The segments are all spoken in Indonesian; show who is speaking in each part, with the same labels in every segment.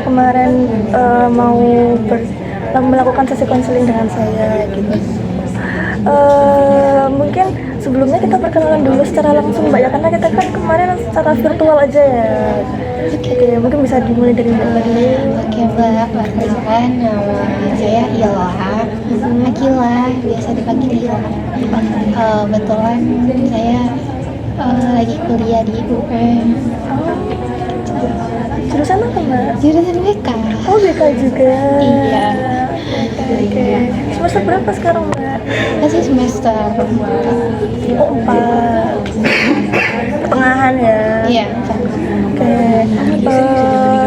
Speaker 1: kemarin mau melakukan sesi konseling dengan saya gitu. Mungkin sebelumnya kita perkenalan dulu secara langsung Mbak ya, karena kita kan kemarin secara virtual aja ya. Oke, mungkin bisa dimulai dari Mbak dulu.
Speaker 2: Oke Mbak, perkenalkan nama saya Ila Akila, biasa dipanggil Ila. Kebetulan saya lagi kuliah di UM.
Speaker 1: Jurusan apa Mbak?
Speaker 2: Jurusan BK.
Speaker 1: Oh BK juga.
Speaker 2: Iya.
Speaker 1: Oke. Semester berapa sekarang Mbak?
Speaker 2: Masih semester
Speaker 1: 4. Pertengahan ya.
Speaker 2: Iya.
Speaker 1: Oke.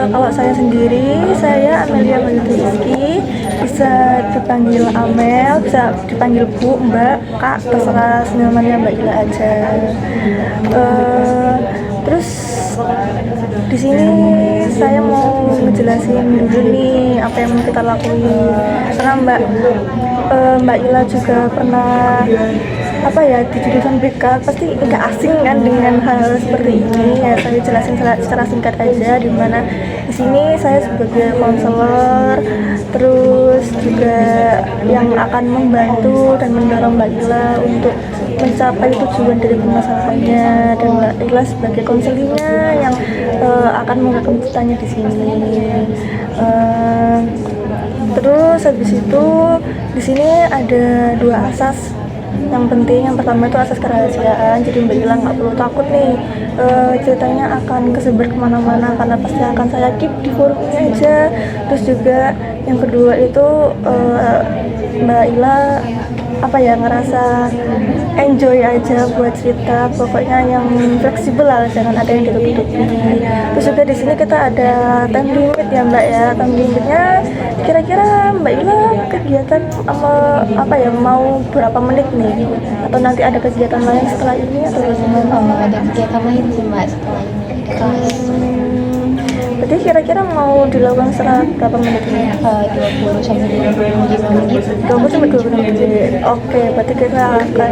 Speaker 1: Kalau saya sendiri, saya Amelia Rizky, bisa dipanggil Amel, bisa dipanggil Bu, Mbak, Kak, terserah namanya Mbak Ila aja. Terus di sini saya mau ngejelasin dulu nih apa yang kita lakuin, karena Mbak Ila juga pernah di jurusan BK, pasti nggak asing kan dengan hal seperti ini ya. Saya jelasin secara singkat aja, dimana di sini saya sebagai konselor, terus juga yang akan membantu dan mendorong Mbak Ila untuk mencapai tujuan dari permasalahannya, dan Mbak Ila sebagai konselingnya yang akan mengangkat kebutuhannya di sini. Terus habis itu di sini ada 2 asas yang penting. Yang pertama itu asas kerahasiaan, jadi Mbak Ila nggak perlu takut nih ceritanya akan kesebar kemana-mana, karena pasti akan saya keep di forumnya aja. Terus juga yang kedua itu Mbak Ila ngerasa enjoy aja buat cerita, pokoknya yang fleksibel lah, jangan ada yang ditutup-tutupi. Terus juga di sini kita ada time limit ya Mbak ya. Time limitnya kira-kira Mbak Ila kegiatan mau berapa menit nih, atau nanti ada kegiatan lain setelah ini atau gimana?
Speaker 2: Ada kegiatan lain sih Mbak setelah ini.
Speaker 1: Berarti kira-kira mau dilakukan setelah berapa menit ini?
Speaker 2: 20 sampai 25 menit.
Speaker 1: 20 sampai 25 menit. Oke, berarti kita akan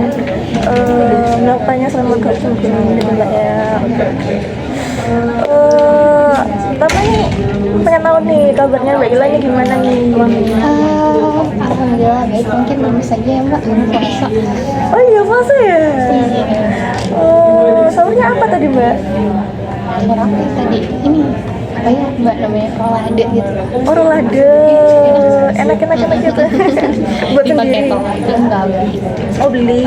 Speaker 1: melakukannya selama 20 sampai 25 menit Mbak ya. Pertama nih pengen tahu nih kabarnya Mbak Ila ini gimana nih?
Speaker 2: Alhamdulillah baik, mungkin lemes aja ya Mbak, puasa.
Speaker 1: Oh iya, puasa ya?
Speaker 2: Iya.
Speaker 1: Sahurnya apa tadi Mbak?
Speaker 2: Sahur apa ya tadi? Ini apa ya Mbak namanya, rolade gitu.
Speaker 1: Oh rolade, enak-enak gitu. Buat
Speaker 2: Dipakai
Speaker 1: sendiri?
Speaker 2: rolade enggak beli.
Speaker 1: Oh beli.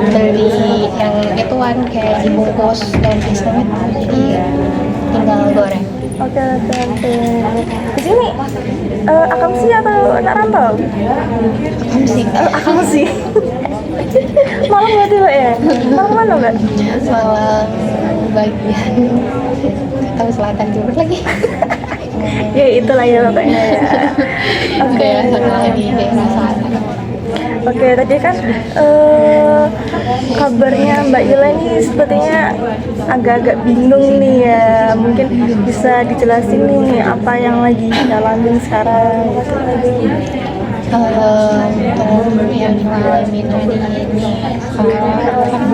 Speaker 2: Beli yang ituan kayak dibungkus dan sistemnya jadi tinggal goreng.
Speaker 1: Oke. Di sini akamsi atau anak rantau?
Speaker 2: Akamsi.
Speaker 1: Akamsi. Malam berarti Mbak ya? Malam mana Mbak?
Speaker 2: Malam bagian tahu selatan Timur lagi.
Speaker 1: Ya itulah ya pokoknya ya. Oke.
Speaker 2: Satu lagi daerah selatan.
Speaker 1: Oke, tadi kan kabarnya Mbak Ila ini sepertinya agak-agak bingung nih ya. Mungkin bisa dijelasin nih apa yang lagi dialamin sekarang gitu.
Speaker 2: Untuk yang ngalamin hari ini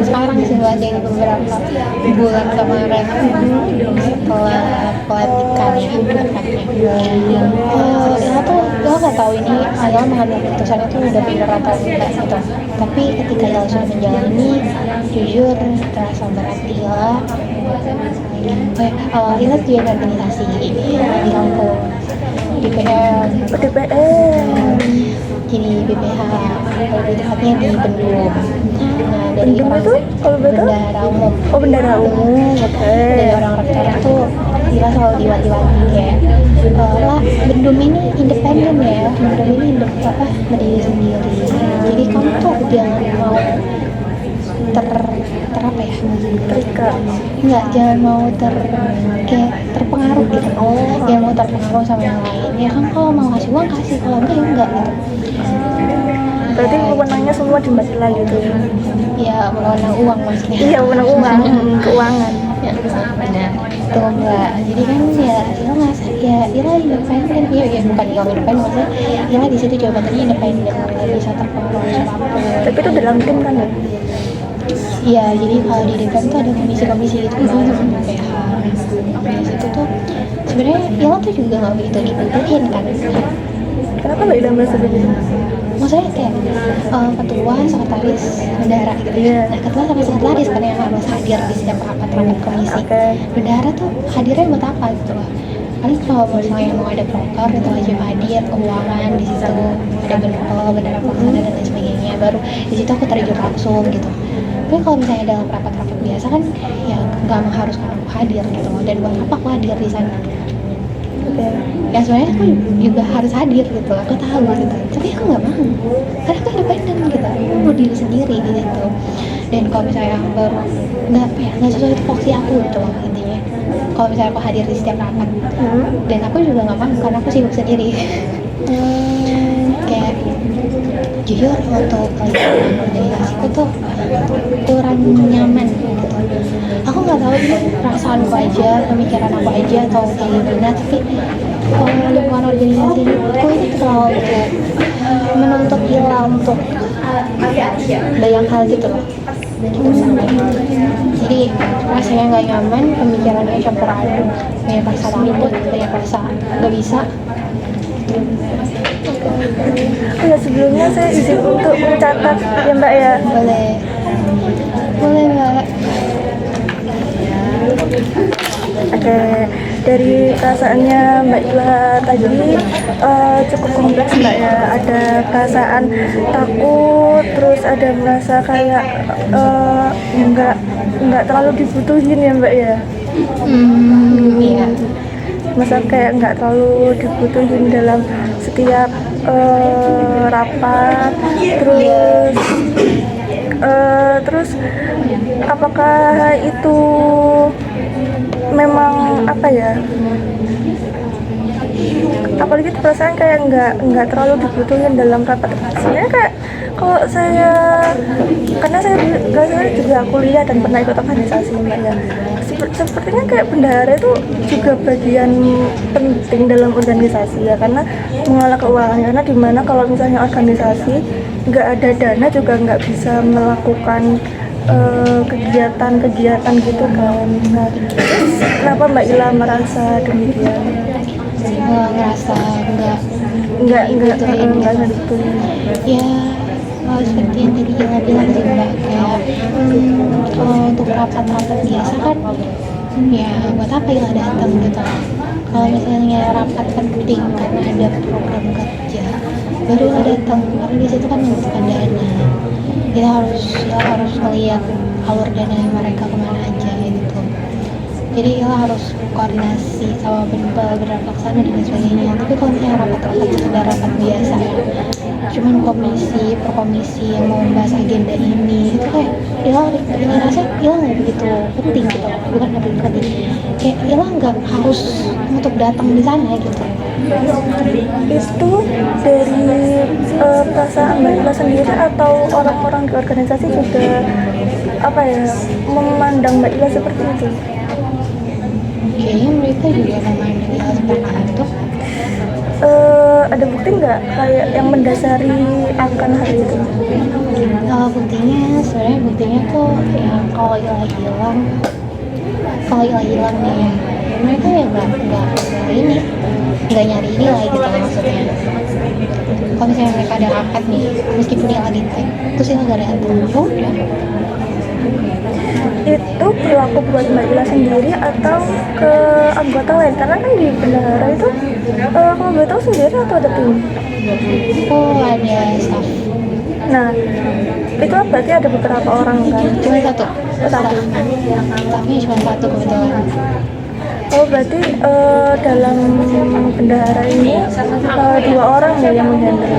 Speaker 2: sekarang sih Mbak, dari beberapa bulan kemarin setelah pelantikan ya tepatnya. Lo nggak tahu ini Ayla mengambil keputusan itu udah benar atau enggak gitu. Tapi ketika Ayla sudah menjalani, jujur terasa berat Ayla. Ayla juga organisasi di Lampung, DPR. Jadi BPH, lebih tepatnya di Bendung. Nah, dari
Speaker 1: Bendung itu kalau betul?
Speaker 2: bendahara umum.
Speaker 1: Oh bendara umum, oke.
Speaker 2: Dari orang rektor tuh Dila selalu diwati-wati kayak lah Bendum ini independen ya, Bendum ini berdiri sendiri. Jadi kamu tuh jangan mau jangan mau terpengaruh gitu. Jangan mau terpengaruh sama yang lain. Ya kan kalau mau kasih uang kasih, kalau enggak ya enggak gitu.
Speaker 1: Berarti wewenangnya semua di Mbak Ila gitu ya?
Speaker 2: Ya wewenang uang maksudnya.
Speaker 1: Iya wewenang uang, keuangan.
Speaker 2: Ya benar. Tuh Mbak. Jadi kan ya Ila ngerasa ya Ila independen. Ya bukan Ila independen, maksudnya Ila di situ jawabannya independen, nggak bisa terpengaruh sama apapun.
Speaker 1: Tapi itu dalam tim kan ya?
Speaker 2: Iya, jadi kalau di DPR tuh ada komisi-komisi gitu kan, PH. Di situ tuh sebenarnya Ila tuh juga nggak begitu dibutuhin kan.
Speaker 1: Kenapa Mbak Ila merasa begitu?
Speaker 2: Maksudnya kayak ketua, sekretaris, bendahara gitu.
Speaker 1: Iya.
Speaker 2: Nah, ketua sama sekretaris kan yang harus hadir di setiap rapat-rapat komisi.
Speaker 1: Oke.
Speaker 2: Bendahara tuh hadirnya buat apa gitu loh. Paling kalau misalnya mau ada proker itu wajib hadir, keuangan di situ ada bendahara pelaksana dan lain sebagainya. Baru di situ aku terjun langsung gitu. Tapi kalau misalnya dalam rapat-rapat biasa kan ya nggak mengharuskan aku hadir gitu loh. Dan buat apa aku hadir di sana?
Speaker 1: Oke.
Speaker 2: Ya sebenarnya aku juga harus hadir gitu, aku tahu gitu, tapi aku nggak mau karena aku independen gitu, aku mau diri sendiri gitu. Dan kalau misalnya baru nggak sesuai tupoksi aku gitu loh intinya. Kalau misalnya aku hadir di setiap rapat dan aku juga nggak mau karena aku sibuk sendiri. Kayak jujur untuk pelajaran organisasiku tuh kurang nyaman gitu. Aku nggak tahu ini perasaanku aja, pemikiran aku aja atau kayak gimana, tapi lingkungan organisasi ini terlalu menuntut Ila untuk banyak hal gitu loh. Jadi rasanya nggak nyaman, pemikirannya campur aduk, banyak rasa takut, banyak rasa nggak bisa.
Speaker 1: Ya sebelumnya saya izin untuk mencatat ya Mbak ya.
Speaker 2: Boleh Mbak.
Speaker 1: Oke, dari perasaannya Mbak Ila tadi cukup kompleks Mbak ya. Ada perasaan takut, terus ada merasa kayak nggak terlalu dibutuhin ya Mbak ya.
Speaker 2: Iya.
Speaker 1: Masa kayak nggak terlalu dibutuhin dalam setiap rapat, terus apakah itu memang apa ya, apalagi perasaan kayak nggak terlalu dibutuhin dalam rapat. Sebenarnya kayak kalau saya, karena saya juga kuliah dan pernah ikut organisasi Mbak ya, sepertinya kayak bendahara itu juga bagian penting dalam organisasi ya, karena mengelola keuangan. Karena dimana kalau misalnya organisasi nggak ada dana juga nggak bisa melakukan kegiatan-kegiatan gitu kan. Nah, terus kenapa Mbak Ila merasa demikian?
Speaker 2: Ngerasa
Speaker 1: Nggak dibutuhin.
Speaker 2: Ya seperti yang tadi Ila bilang sih Mbak, kayak kalau untuk rapat-rapat biasa kan ya buat apa Ila datang gitu. Kalau misalnya rapat penting karena ada program kerja baru Ila datang, karena di situ kan membutuhkan dana. Kita harus melihat alur dana mereka kemana aja gitu. Jadi Ila harus koordinasi sama bendahara pelaksana dan sebagainya. Tapi kalau misalnya rapat-rapat sekedar rapat biasa ya, cuman komisi per komisi yang mau membahas agenda ini, itu kayak Ila rasa Ila nggak begitu penting gitu, bukan nggak begitu penting, kayak Ila nggak harus untuk datang di sana gitu.
Speaker 1: Itu dari perasaan Mbak Ila sendiri atau orang-orang di organisasi juga apa ya, memandang Mbak Ila seperti itu?
Speaker 2: Kayaknya mereka juga memandang Ila seperti itu.
Speaker 1: Ada bukti nggak kayak yang mendasari akan hal itu?
Speaker 2: Buktinya tuh ya kalau Ila hilang nih ya, mereka ya nggak nyari ini lah gitu maksudnya. Kalau misalnya mereka ada rapat nih, meskipun Ila di tag, terus Ila nggak datang, ya udah.
Speaker 1: Itu berlaku buat Mbak Ila sendiri atau ke anggota lain? Karena kan di bendahara itu kalau Mbak tahu sendiri atau ada tim?
Speaker 2: Oh, ada staff.
Speaker 1: Nah, itu berarti ada beberapa orang kan?
Speaker 2: Cuma satu.
Speaker 1: Satu.
Speaker 2: Staffnya cuma satu kebetulan.
Speaker 1: Oh, berarti dalam bendahara ini 2 orang ya yang menghandle.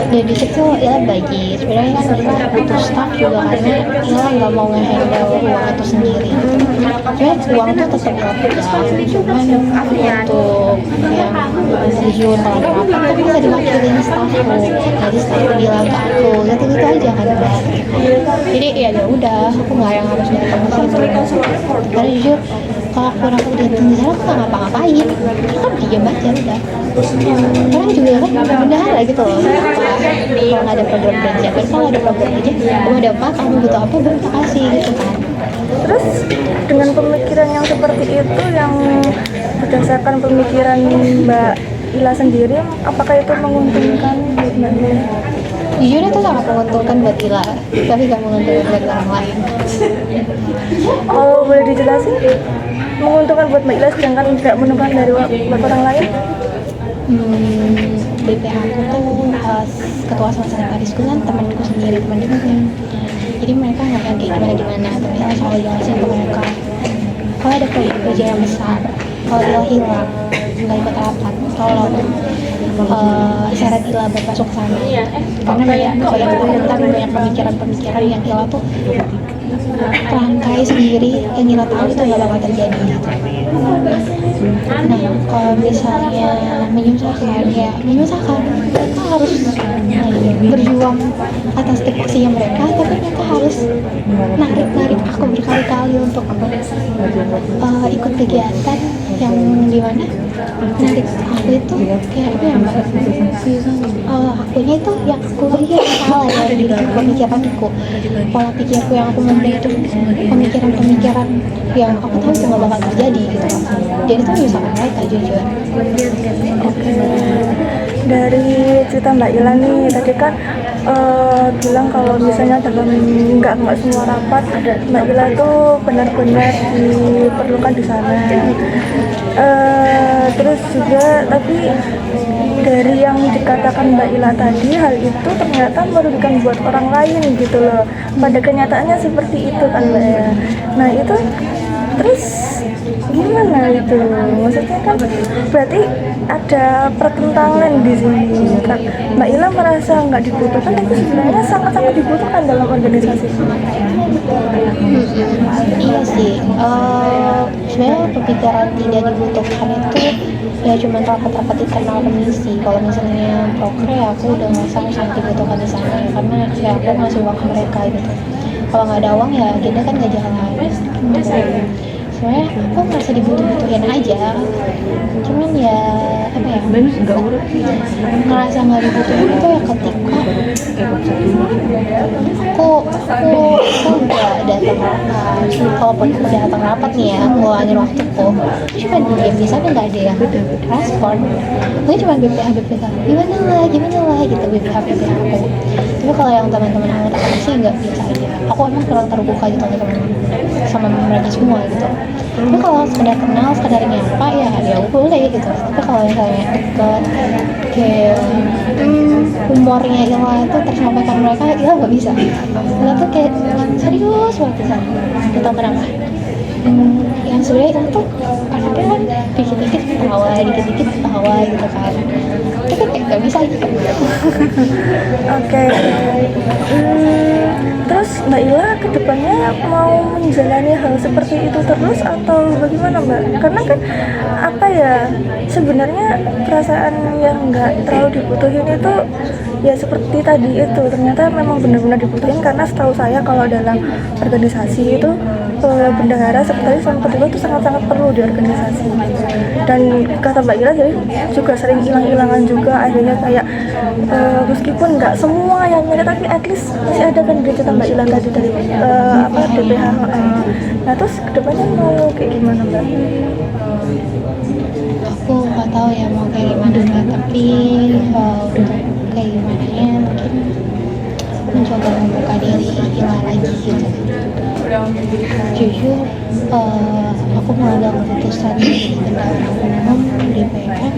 Speaker 2: Dan di situ Ila bagi, sebenarnya kan Ila butuh staff juga karena Ila nggak mau nge-handle uang itu sendiri. Sebenarnya uang tuh tetap Ila pegang, cuman untuk yang tujuan kalau ada apa kan bisa diwakilin staffku. Jadi staffku bilang ke aku, gitu aja kan Mbak. Jadi ya udah, aku nggak yang harus datang ke situ. Karena jujur kalau aku datang di sana aku nggak ngapa-ngapain, aku kan diam aja udah. Orang juga kan bendahara gitu loh. Kalau nggak ada program kerja, tapi kalau ada program kerja, kamu ada apa, kamu butuh apa, baru kita kasih gitu kan.
Speaker 1: Terus dengan pemikiran yang seperti itu, yang berdasarkan pemikiran Mbak Ila sendiri, apakah itu menguntungkan buat Mbak Ila?
Speaker 2: Jujur itu sangat menguntungkan buat Ila, tapi nggak menguntungkan buat orang lain.
Speaker 1: Kalau boleh dijelasin, menguntungkan buat Mbak Ila sedangkan tidak menguntungkan dari buat orang lain?
Speaker 2: BPH aku tuh ketua sama sekretarisku kan temanku sendiri, teman dekatnya. Jadi mereka nggak akan kayak gimana, tapi Ila selalu jelasin ke mereka kalau ada proyek kerja yang besar, kalau Ila hilang nggak ikut rapat, kalau syarat Ila buat masuk ke sana, karena banyak tentang banyak pemikiran yang Ila tuh rangkai sendiri yang Ila tahu itu nggak bakal terjadi gitu. Nah, kalau misalnya menyusahkan, ya menyusahkan, mereka harus berjuang atas tupoksinya mereka, tapi mereka harus narik aku berkali-kali untuk ikut kegiatan yang dimana narik aku itu kayak apa ya mbak, akunya itu yang aku yang salah ya di pemikiranku, pola pikirku yang aku memilih itu pemikiran yang aku tahu itu nggak bakal terjadi gitu. Jadi itu menyusahkan mereka jujur.
Speaker 1: Dari cerita Mbak Ila nih, tadi kan bilang kalau misalnya dalam nggak semua rapat Mbak Ila tuh benar-benar diperlukan di sana. Terus juga tapi dari yang dikatakan Mbak Ila tadi, hal itu ternyata merugikan buat orang lain gitu loh. Pada kenyataannya seperti itu kan Mbak ya. Nah itu terus gimana itu? Maksudnya kan berarti ada pertentangan di sini kan. Mbak Ila merasa nggak dibutuhkan, tapi sebenarnya sangat-sangat dibutuhkan dalam organisasi.
Speaker 2: Iya sih, sebenarnya pemikiran tidak dibutuhkan itu ya cuma rapat-rapat internal komisi. Kalau misalnya prokre aku udah nggak sangat dibutuhkan di sana karena ya aku ngasih uang ke mereka gitu. Kalau nggak ada uang ya agenda kan nggak jalan. Sebenarnya aku merasa dibutuhin aja, cuman ya apa ya, ngerasa nggak dibutuhin itu ya ketika aku nggak datang rapat. Kalaupun aku datang rapat nih ya, ngeluangin waktuku cuma diam di sana, nggak ada yang respon. Aku cuma BPH gimana lah gitu, BPH aku. Tapi kalau yang teman-teman anggota komisi nggak, biasa aja. Aku emang kurang terbuka gitu sama mereka semua gitu. Tapi kalau sekedar kenal, sekedar nyapa ya boleh gitu. Tapi kalau misalnya deket kayak humornya Ila itu tersampaikan mereka, Ila nggak bisa. Ila tuh kayak serius banget di sana. Kita kenapa? Yang sebenarnya Ila tuh anaknya kan dikit-dikit ketawa gitu kan. Tapi kayak nggak bisa gitu.
Speaker 1: Oke. Terus Mbak Ila kedepannya mau menjalani hal seperti itu terus atau bagaimana Mbak? Karena kan apa ya, sebenarnya perasaan yang nggak terlalu dibutuhin itu ya seperti tadi itu, ternyata memang benar-benar dibutuhin. Karena setahu saya kalau dalam organisasi itu bendahara, sekretaris, sama ketua itu sangat-sangat perlu di organisasi. Dan kata Mbak Ila jadi juga sering hilang-hilangan juga, akhirnya kayak meskipun nggak semua yang nyari, tapi at least masih ada kan dari cerita Mbak Ila tadi dari DPH. Nah terus kedepannya mau kayak gimana Mbak?
Speaker 2: Aku nggak tahu ya mau kayak gimana Mbak, tapi untuk kayak gimana ya mungkin mencoba membuka diri Ila lagi gitu. Jujur aku menganggap keputusan bendahara umum DPM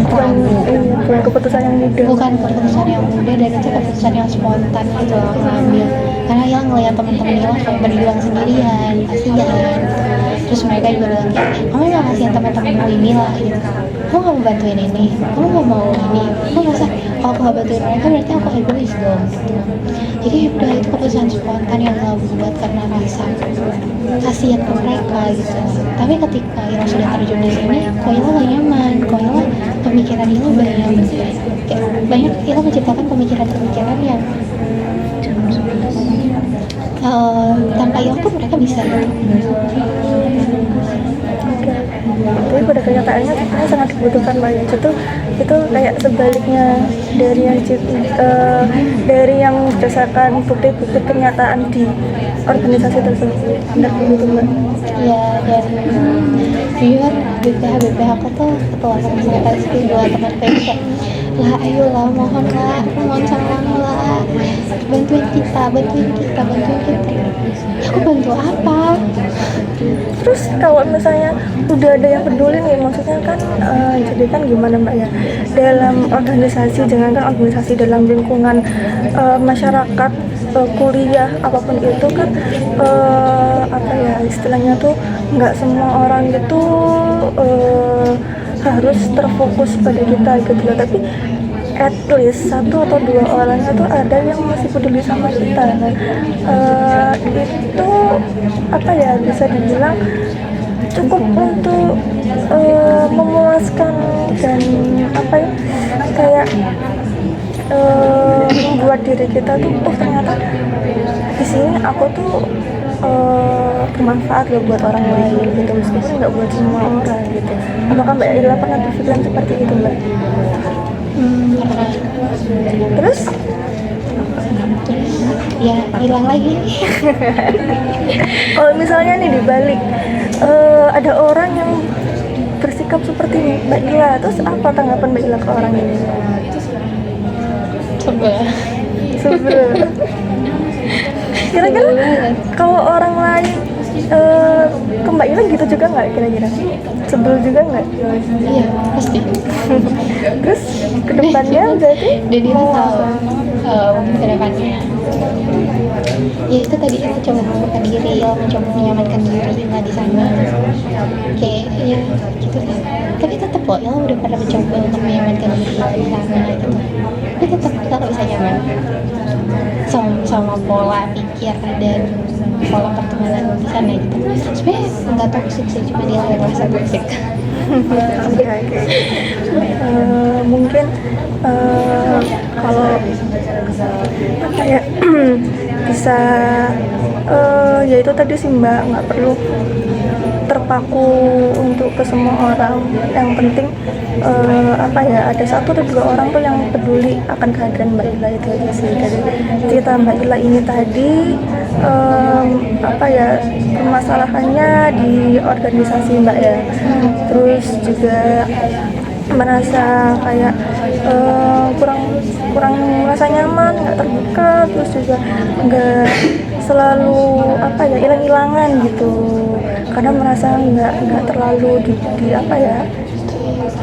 Speaker 1: bukan keputusan yang mudah,
Speaker 2: bukan keputusan yang mudah, dan itu keputusan yang spontan gitu aku ambil karena yang ngeliat teman-teman Ila kayak berjuang sendirian, kasihan gitu. Terus mereka juga bilang kayak, kamu nggak kasihan teman-temanmu ini lah gitu, kamu nggak mau bantuin ini, kamu nggak mau ini, kamu merasa kalau aku nggak bantuin mereka berarti aku egois dong gitu. Jadi udah itu keputusan spontan yang Ila buat karena rasa kasihan ke mereka gitu. Tapi ketika Ila sudah terjun di sini, kok Ila gak nyaman, kok Ila pemikiran Ila banyak Ila menciptakan pemikiran-pemikiran yang tanpa Ila pun mereka bisa gitu.
Speaker 1: Tapi pada kenyataannya sebenarnya sangat dibutuhkan Mbak ya. Itu kayak sebaliknya dari dari yang berdasarkan bukti-bukti kenyataan di organisasi tersebut. Benar begitu Mbak?
Speaker 2: Ya, dan jujur BPH aku tuh ketua sama sekretaris kedua teman kayak lah ayolah mohonlah mohon sama lah bantuin kita ya aku bantu apa.
Speaker 1: Terus kalau misalnya udah ada yang peduli nih, maksudnya kan jadi kan gimana Mbak ya, dalam organisasi, jangankan organisasi, dalam lingkungan masyarakat, kuliah apapun itu kan apa ya istilahnya tuh, nggak semua orang itu harus terfokus pada kita gitu loh, tapi at least 1 atau 2 orangnya tuh ada yang masih peduli sama kita. Nah, itu apa ya, bisa dibilang cukup untuk memuaskan dan apa ya, kayak membuat diri kita tuh ternyata di sini aku tuh bermanfaat loh buat orang lain gitu, meskipun nggak buat semua orang gitu. Apakah Mbak Ila pernah berpikiran seperti itu Mbak? Terus
Speaker 2: Ya hilang lagi.
Speaker 1: kalau misalnya nih dibalik, ada orang yang bersikap seperti Mbak Ila, terus apa tanggapan Mbak Ila ke orang ini? Sebel. Kira-kira kalau orang lain ke Mbak Ila gitu juga nggak kira-kira? Sebel juga nggak?
Speaker 2: Iya pasti.
Speaker 1: Terus kedepannya berarti
Speaker 2: Dan itu tahu mungkin kedepannya ya itu tadi aku coba membuka diri, mencoba menyamankan diri nggak di sana kayak ya gitu deh. Tapi tetap loh ya udah pernah mencoba untuk menyamankan diri di sana gitu, tapi tetap kita nggak bisa nyaman sama pola pikir dan pola pertemanan di sana gitu. Sebenarnya nggak toksik sih, cuma dia yang merasa toksik.
Speaker 1: Oke. Mungkin kalau apa ya bisa ya itu tadi sih Mbak, nggak perlu terpaku untuk ke semua orang. Yang penting apa ya, ada 1 atau 2 orang tuh yang peduli akan kehadiran Mbak Ila, itu aja sih. Dari cerita Mbak Ila ini tadi apa ya, permasalahannya di organisasi Mbak ya, terus juga merasa kayak kurang merasa nyaman, nggak terbuka, terus juga nggak selalu apa ya, hilang-hilangan gitu, karena merasa nggak terlalu di apa ya,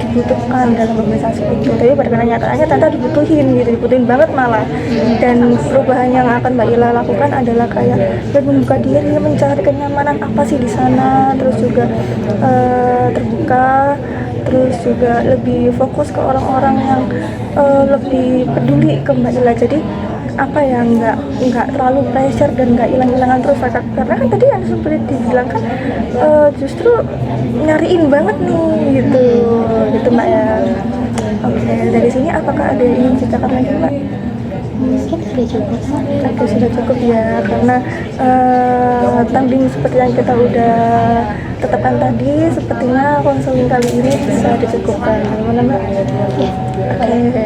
Speaker 1: dibutuhkan dalam organisasi itu. Tapi pada kenyataannya ternyata dibutuhin banget malah. Dan perubahan yang akan Mbak Ila lakukan adalah kayak membuka diri, mencari kenyamanan apa sih di sana, terus juga terbuka, terus juga lebih fokus ke orang-orang yang lebih peduli ke Mbak Ila. Jadi apa ya, nggak terlalu pressure dan nggak hilang-hilangan terus, karena kan tadi yang seperti dibilang kan justru nyariin banget nih gitu Mbak ya. Oke, dari sini apakah ada yang ingin ceritakan lagi Mbak?
Speaker 2: Mungkin sudah cukup.
Speaker 1: Oke, sudah cukup ya, karena tanding seperti yang kita udah tetapkan tadi, sepertinya konseling kali ini bisa dicukupkan. Gimana Mbak?
Speaker 2: Ya.
Speaker 1: Oke.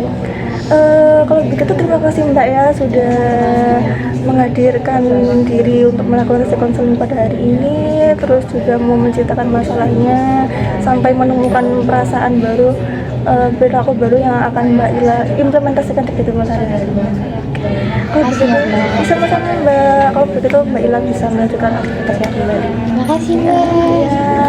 Speaker 1: Kalau begitu terima kasih Mbak ya sudah menghadirkan diri untuk melakukan sesi konseling pada hari ini, terus juga mau menceritakan masalahnya sampai menemukan perasaan baru, perilaku baru yang akan Mbak Ila implementasikan di kehidupan sehari-hari. Kalau begitu sama-sama Mbak. Kalau begitu Mbak Ila bisa melanjutkan aktivitasnya kembali.
Speaker 2: Terima kasih Mbak.
Speaker 1: Ya.